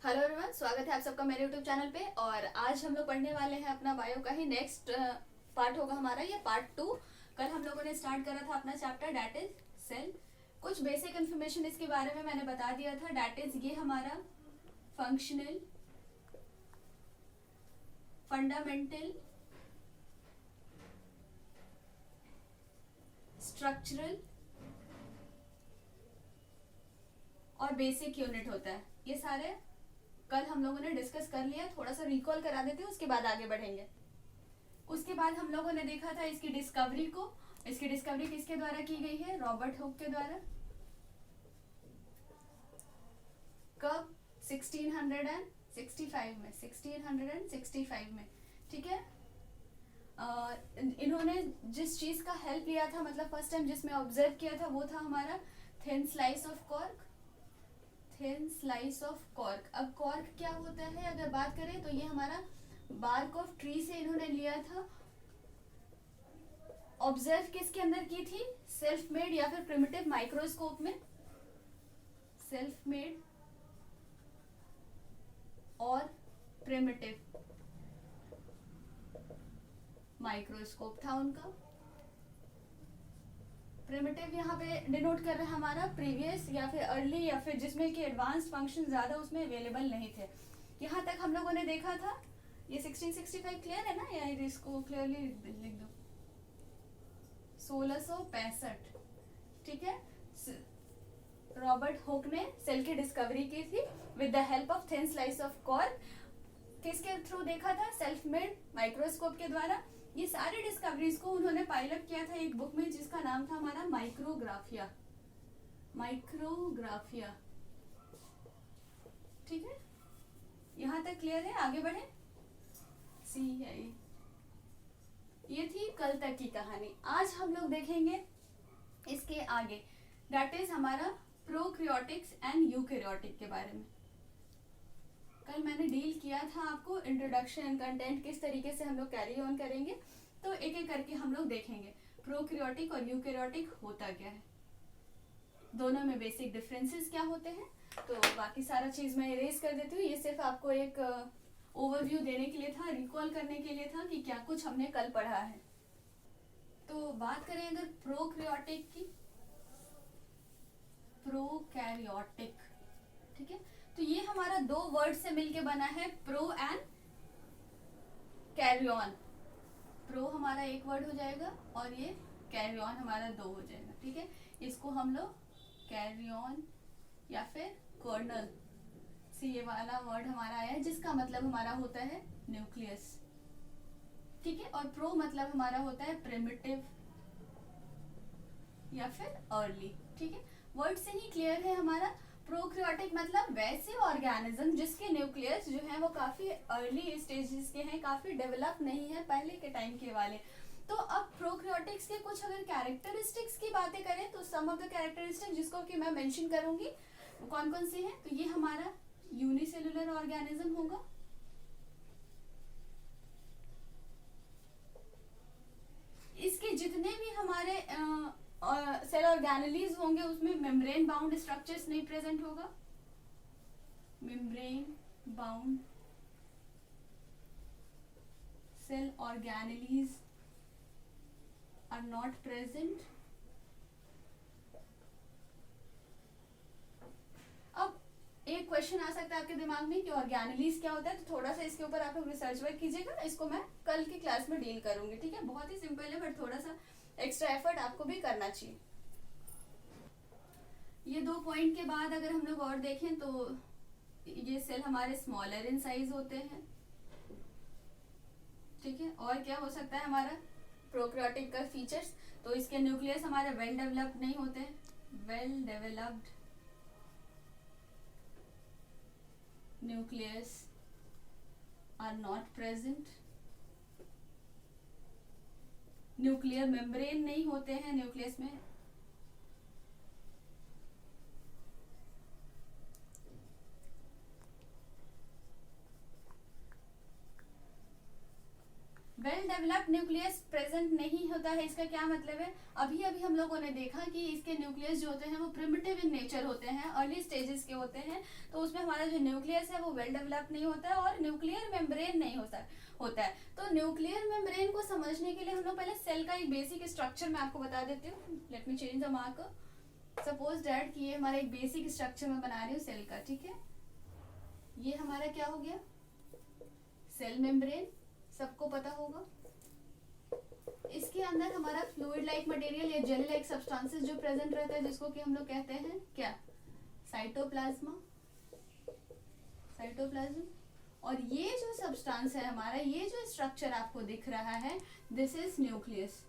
Hello everyone, स्वागत है आप सबका मेरे यूट्यूब चैनल पे। और आज हम लोग पढ़ने वाले हैं अपना बायो का ही नेक्स्ट पार्ट होगा हमारा, ये पार्ट 2। कल हम लोगों ने स्टार्ट करा था अपना चैप्टर डैट इज सेल। कुछ बेसिक इन्फॉर्मेशन इसके बारे में मैंने बता दिया था। डैट इज ये हमारा फंक्शनल, फंडामेंटल, स्ट्रक्चरल और बेसिक यूनिट होता है। ये सारे कल हम लोगों ने डिस्कस कर लिया। थोड़ा सा रिकॉल करा देते हैं, उसके बाद आगे बढ़ेंगे। उसके बाद हम लोगों ने देखा था इसकी डिस्कवरी को। इसकी डिस्कवरी किसके द्वारा की गई है? रॉबर्ट हुक के द्वारा। कब? 1665 में, 1665 में। ठीक है। इन्होंने जिस चीज का हेल्प लिया था, मतलब फर्स्ट टाइम जिसमें ऑब्जर्व किया था, वो था हमारा thin slice of cork. Thin slice of cork. अब कॉर्क क्या होता है अगर बात करें तो ये हमारा बार्क ऑफ ट्री से इन्होंने लिया था। ऑब्जर्व किसके अंदर की थी? सेल्फ मेड या फिर प्रिमिटिव माइक्रोस्कोप में। सेल्फ मेड और प्रिमिटिव माइक्रोस्कोप था उनका। प्रिमिटिव यहाँ पे डिनोट कर रहा है हमारा प्रीवियस या फिर अर्ली, या फिर जिसमें कि एडवांस्ड फंक्शन ज्यादा उसमें अवेलेबल नहीं थे। यहाँ तक हम लोगों ने देखा था। ये 1665 क्लियर है ना, या इसको क्लियरली लिख दो? 1665। ठीक है। रॉबर्ट हुक ने सेल की डिस्कवरी की थी with the help of thin slice of cork. किसके थ्रू देखा था? सेल्फ मेड माइक्रोस्कोप के द्वारा। ये सारी डिस्कवरीज को उन्होंने पायलट किया था एक बुक में जिसका नाम था हमारा माइक्रोग्राफिया। माइक्रोग्राफिया। ठीक है, यहां तक क्लियर है? आगे बढ़े। सी है ये थी कल तक की कहानी। आज हम लोग देखेंगे इसके आगे, दैट इज हमारा प्रोक्रियोटिक्स एंड यूकैरियोटिक के बारे में। कल मैंने डील किया था आपको इंट्रोडक्शन, कंटेंट किस तरीके से हम लोग कैरी ऑन करेंगे, तो एक एक करके हम लोग देखेंगे प्रोक्रियोटिक और यूकैरियोटिक होता क्या है, दोनों में बेसिक डिफरेंसेस क्या होते हैं। तो बाकी सारा चीज मैं इरेज कर देती हूँ। ये सिर्फ आपको एक ओवरव्यू देने के लिए था, रिकॉल करने के लिए था कि क्या कुछ हमने कल पढ़ा है। तो बात करें अगर प्रोक्रियोटिक की, प्रोकैरियोटिक। ठीक है, तो ये हमारा दो वर्ड से मिलके बना है, प्रो एंड कैरियन। प्रो हमारा एक वर्ड हो जाएगा और ये कैरियन हमारा दो हो जाएगा। ठीक है, इसको हम लोग कैरियन या फिर कर्नल से ये वाला वर्ड हमारा आया है, जिसका मतलब हमारा होता है न्यूक्लियस। ठीक है, और प्रो मतलब हमारा होता है प्रिमिटिव या फिर अर्ली। ठीक है, वर्ड से ही क्लियर है हमारा। प्रोक्रियोटिक मतलब वैसे ऑर्गेनिज्म जिसके न्यूक्लियस जो है वो काफी अर्ली स्टेजेस के हैं, काफी डेवलप नहीं है पहले के टाइम के वाले। तो अब प्रोक्रियोटिक्स के कुछ अगर कैरेक्टरिस्टिक्स की बातें करें तो सम ऑफ द कैरेक्टरिस्टिक्स जिसको कि मैं मेंशन करूंगी कौन कौन से हैं, तो ये हमारा यूनिसेलुलर ऑर्गेनिज्म होगा। इसके जितने भी हमारे सेल ऑर्गेनेलीज होंगे उसमें मेम्ब्रेन बाउंड स्ट्रक्चर्स नहीं प्रेजेंट होगा। Membrane bound cell organelles are not present. अब एक क्वेश्चन आ सकता है आपके दिमाग में कि ऑर्गेनेलीज क्या होता है, तो थोड़ा सा इसके ऊपर आप लोग रिसर्च वर्क कीजिएगा। इसको मैं कल की क्लास में डील करूंगी। ठीक है, बहुत ही सिंपल है बट थोड़ा सा एक्स्ट्रा एफर्ट आपको भी करना चाहिए। ये दो पॉइंट के बाद अगर हम लोग और देखें तो ये सेल हमारे स्मॉलर इन साइज होते हैं। ठीक है, और क्या हो सकता है हमारा प्रोक्रियोटिक का फीचर्स, तो इसके न्यूक्लियस हमारे वेल डेवलप्ड नहीं होते हैं। Well developed nucleus are not present. Nuclear membrane नहीं होते हैं न्यूक्लियस में। वेल डेवलप्ड न्यूक्लियस प्रेजेंट नहीं होता है, इसका क्या मतलब है? अभी अभी हम लोगों ने देखा कि इसके न्यूक्लियस जो होते हैं वो प्रिमिटिव इन नेचर होते हैं, अर्ली स्टेजेस के होते हैं, तो उसमें हमारा जो न्यूक्लियस है वो वेल डेवलप्ड नहीं होता है और न्यूक्लियर मेम्ब्रेन नहीं होता है। तो न्यूक्लियर मेम्ब्रेन को समझने के लिए हम लोग पहले सेल का एक बेसिक स्ट्रक्चर मैं आपको बता देती हूँ। Let me change the marker. Suppose that कि ये हमारा एक बेसिक स्ट्रक्चर मैं बना रही हूँ सेल का, ठीक है। ये हमारा क्या हो गया? सेल मेम्ब्रेन, सबको पता होगा। इसके अंदर हमारा फ्लूइड लाइक मटेरियल या जेली लाइक सब्सटेंसेस जो प्रेजेंट रहता है, जिसको कि हम लोग कहते हैं क्या? Cytoplasm, cytoplasm. और ये जो सब्सटेंस है हमारा, ये जो स्ट्रक्चर आपको दिख रहा है, दिस इज न्यूक्लियस,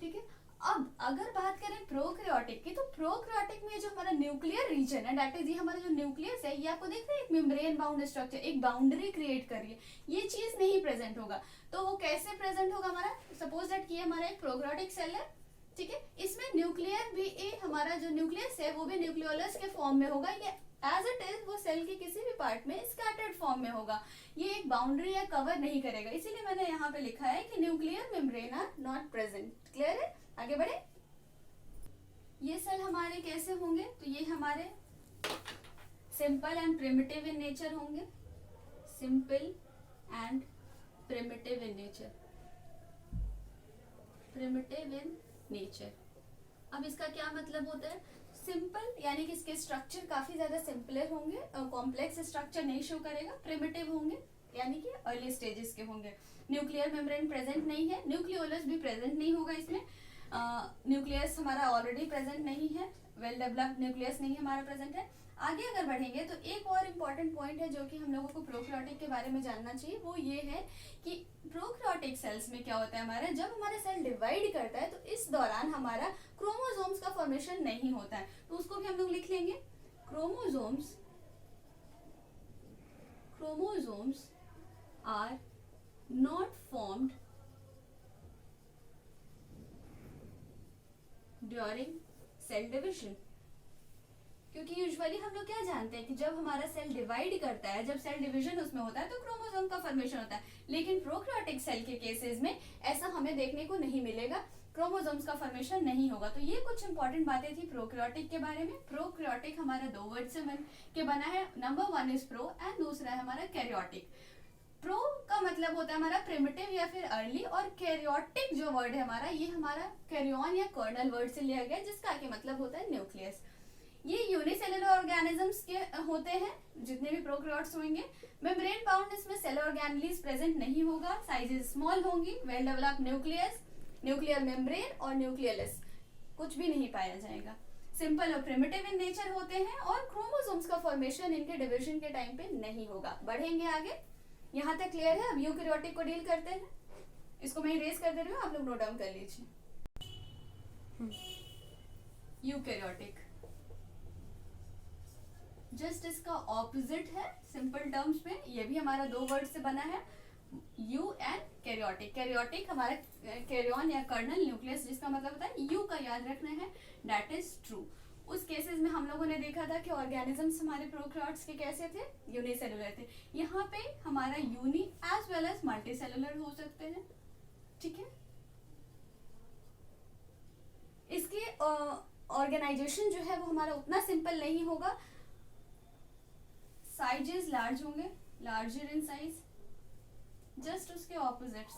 ठीक है। अब अगर बात करें प्रोकैरियोटिक की, तो प्रोकैरियोटिक में जो हमारा न्यूक्लियर रीजन है, दैट इज ये हमारा जो न्यूक्लियस है, ये आपको देख रहे हैं एक मेम्ब्रेन बाउंड स्ट्रक्चर, एक बाउंड्री क्रिएट कर रही है, ये चीज नहीं प्रेजेंट होगा। तो वो कैसे प्रेजेंट होगा हमारा? सपोज दैट कि हमारा एक प्रोकैरियोटिक सेल है, ठीक है। इसमें न्यूक्लियर भी हमारा जो न्यूक्लियस है वो भी न्यूक्लियोलस के फॉर्म में होगा, ये एज इट इज वो सेल के किसी भी पार्ट में स्कैटर्ड फॉर्म में होगा, ये एक बाउंड्री या कवर नहीं करेगा। इसीलिए मैंने यहाँ पे लिखा है कि nuclear membrane are not present. Clear है? आगे बढ़े। ये सेल हमारे कैसे होंगे? तो ये हमारे simple and primitive in nature होंगे, simple and primitive in nature, primitive in nature. अब इसका क्या मतलब होता है? सिंपल यानी कि इसके स्ट्रक्चर काफी ज्यादा सिंपलर होंगे, कॉम्प्लेक्स स्ट्रक्चर नहीं शो करेगा। प्रिमिटिव होंगे यानी कि अर्ली स्टेजेस के होंगे। न्यूक्लियर मेम्ब्रेन प्रेजेंट नहीं है, न्यूक्लियोलस भी प्रेजेंट नहीं होगा इसमें, न्यूक्लियस हमारा ऑलरेडी प्रेजेंट नहीं है, वेल डेवलप्ड न्यूक्लियस नहीं हमारा प्रेजेंट है। आगे अगर बढ़ेंगे तो एक और इम्पॉर्टेंट पॉइंट है जो कि हम लोगों को प्रोकैरियोटिक के बारे में जानना चाहिए, वो ये है कि प्रोकैरियोटिक सेल्स में क्या होता है हमारा, जब हमारा सेल डिवाइड करता है तो इस दौरान हमारा क्रोमोसोम्स का फॉर्मेशन नहीं होता है, तो उसको भी हम लोग लिख लेंगे। Chromosomes, chromosomes are not formed during cell division. क्योंकि यूजुअली हम लोग क्या जानते हैं कि जब हमारा सेल डिवाइड करता है, जब सेल डिवीजन उसमें होता है तो क्रोमोसोम का फॉर्मेशन होता है, लेकिन प्रोकैरियोटिक सेल के केसेस में ऐसा हमें देखने को नहीं मिलेगा, क्रोमोसोम्स का फॉर्मेशन नहीं होगा। तो ये कुछ इंपॉर्टेंट बातें थी प्रोकैरियोटिक के बारे में। प्रोकैरियोटिक हमारा दो वर्ड से बन के बना है, number one is pro and दूसरा है हमारा कैरियोटिक। प्रो का मतलब होता है हमारा प्रिमिटिव या फिर अर्ली, और कैरियोटिक जो वर्ड है हमारा, ये हमारा कैरियन या कर्नल वर्ड से लिया गया, जिसका के मतलब होता है न्यूक्लियस। ये यूनिसेलुलर ऑर्गेनिजम्स के होते हैं जितने भी प्रोकैरियोट्स होंगे। मेम्ब्रेन बाउंड इसमें सेल ऑर्गेनेलीज प्रेजेंट नहीं होगा, साइजेस स्मॉल होंगी, well developed nucleus, nuclear membrane और न्यूक्लियस कुछ भी नहीं पाया जाएगा। सिंपल और प्रिमिटिव इन नेचर होते हैं और क्रोमोसोम्स का फॉर्मेशन इनके डिवीजन के टाइम पे नहीं होगा। बढ़ेंगे आगे। यहाँ तक क्लियर है? अब यूकैरियोटिक को डील करते हैं। इसको मैं इरेज कर दे रही हूँ, आप लोग नोट डाउन कर लीजिए। यूकैरियोटिक जस्ट इसका ऑपोजिट है सिंपल टर्म्स में, ये भी हमारा दो वर्ड से बना है, यू एंड कैरियोटिक। कैरियोटिक हमारा कैरियन या कर्नल न्यूक्लियस, जिसका मतलब होता है यू का याद रखना है, दैट इज ट्रू। उस केसेस में हम लोगों ने देखा था कि ऑर्गेनिजम्स हमारे प्रोकैरियोट्स के कैसे थे, यूनिसेलुलर थे। यहाँ पे हमारा uni as well as multicellular हो सकते हैं, ठीक है। इसके ऑर्गेनाइजेशन जो है वो हमारा उतना सिंपल नहीं होगा, साइजेस लार्ज होंगे, लार्जर इन साइज, जस्ट उसके ऑपोजिट्स,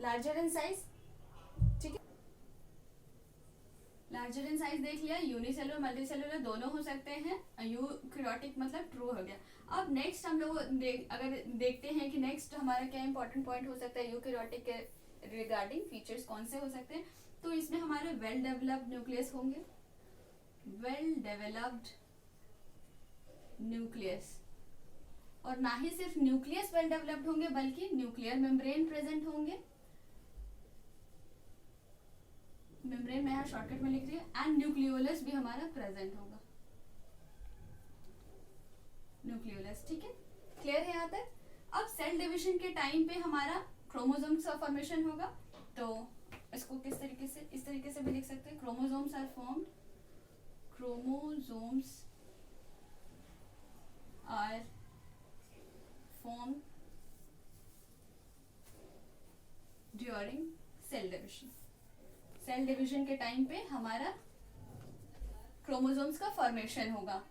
लार्जर इन साइज, ठीक है। लार्जर इन साइज देख लिया, यूनिसेलुलर मल्टी सेलुलर दोनों हो सकते हैं, यूकैरियोटिक मतलब ट्रू हो गया। अब नेक्स्ट हम लोग अगर देखते हैं कि नेक्स्ट हमारा क्या इंपॉर्टेंट पॉइंट हो सकता है यूकैरियोटिक के रिगार्डिंग फीचर्स कौन से हो सकते हैं, तो इसमें हमारे वेल डेवलप्ड न्यूक्लियस होंगे, वेल डेवलप्ड न्यूक्लियस, और ना ही सिर्फ न्यूक्लियस वेल डेवलप्ड होंगे बल्कि न्यूक्लियर मेम्ब्रेन प्रेजेंट होंगे। मेम्ब्रेन मैं यहाँ शॉर्टकट में लिख रही हूँ, एंड न्यूक्लियोलस भी हमारा प्रेजेंट होगा, न्यूक्लियोलस, ठीक है। क्लियर है यहाँ तक? अब सेल डिवीजन के टाइम पे हमारा क्रोमोसोम्स का फॉर्मेशन होगा, तो इसको किस तरीके से, इस तरीके से भी लिख सकते हैं, chromosomes are formed, chromosomes are formed during cell division. Cell division के टाइम पे हमारा क्रोमोसोम्स का फॉर्मेशन होगा।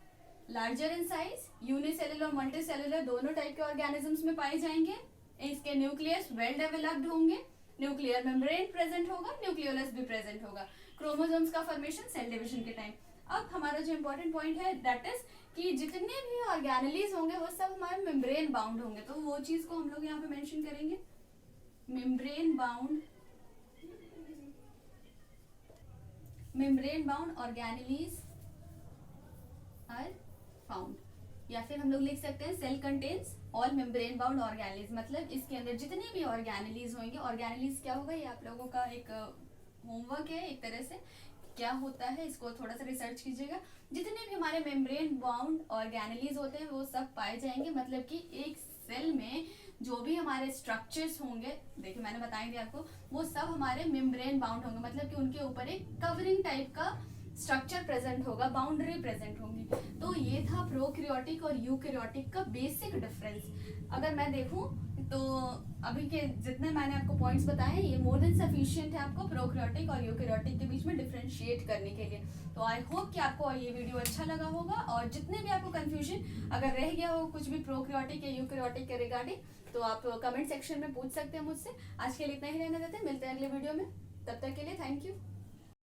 लार्जर इन साइज, यूनिसेलुलर और मल्टीसेलुलर दोनों टाइप के ऑर्गेनिजम्स में पाए जाएंगे। इसके न्यूक्लियस वेल डेवलप्ड होंगे, न्यूक्लियर मेम्ब्रेन प्रेजेंट होगा, न्यूक्लियोलस भी प्रेजेंट होगा। क्रोमोसोम्स का फॉर्मेशन सेल डिविजन के टाइम। अब हमारा जो इंपॉर्टेंट पॉइंट है दैट इज कि जितने भी ऑर्गेनेलीज होंगे वो सब हमारे मेम्ब्रेन बाउंड होंगे, तो वो चीज को हम लोग यहाँ पे मेंशन करेंगे। Membrane bound organelles are found, या फिर हम लोग लिख सकते हैं cell contains all membrane bound organelles, मतलब इसके अंदर जितने भी ऑर्गेनेलीज होंगे। ऑर्गेनेलीज क्या होगा ये आप लोगों का एक होमवर्क है एक तरह से, क्या होता है इसको थोड़ा सा रिसर्च कीजिएगा। जितने भी हमारे मेम्ब्रेन बाउंड ऑर्गेनेलीज होते हैं वो सब पाए जाएंगे, मतलब कि एक सेल में जो भी हमारे स्ट्रक्चर्स होंगे, देखिए मैंने बताया दिया आपको, वो सब हमारे मेम्ब्रेन बाउंड होंगे, मतलब कि उनके ऊपर एक कवरिंग टाइप का स्ट्रक्चर प्रेजेंट होगा, बाउंड्री प्रेजेंट होगी। तो ये था प्रोकैरियोटिक और यूकैरियोटिक का बेसिक डिफरेंस। अगर मैं देखूं तो अभी के जितने मैंने आपको पॉइंट्स बताए हैं ये मोर देन सफिशिएंट है आपको प्रोकैरियोटिक और यूकैरियोटिक के बीच में डिफरेंशिएट करने के लिए। तो आई होप कि आपको ये वीडियो अच्छा लगा होगा, और जितने भी आपको कंफ्यूजन अगर रह गया हो कुछ भी प्रोकैरियोटिक या यूकैरियोटिक के रिगार्डिंग, तो आप कमेंट सेक्शन में पूछ सकते हैं मुझसे। आज के लिए इतना ही रहने देते हैं, मिलते हैं अगले वीडियो में, तब तक के लिए थैंक यू।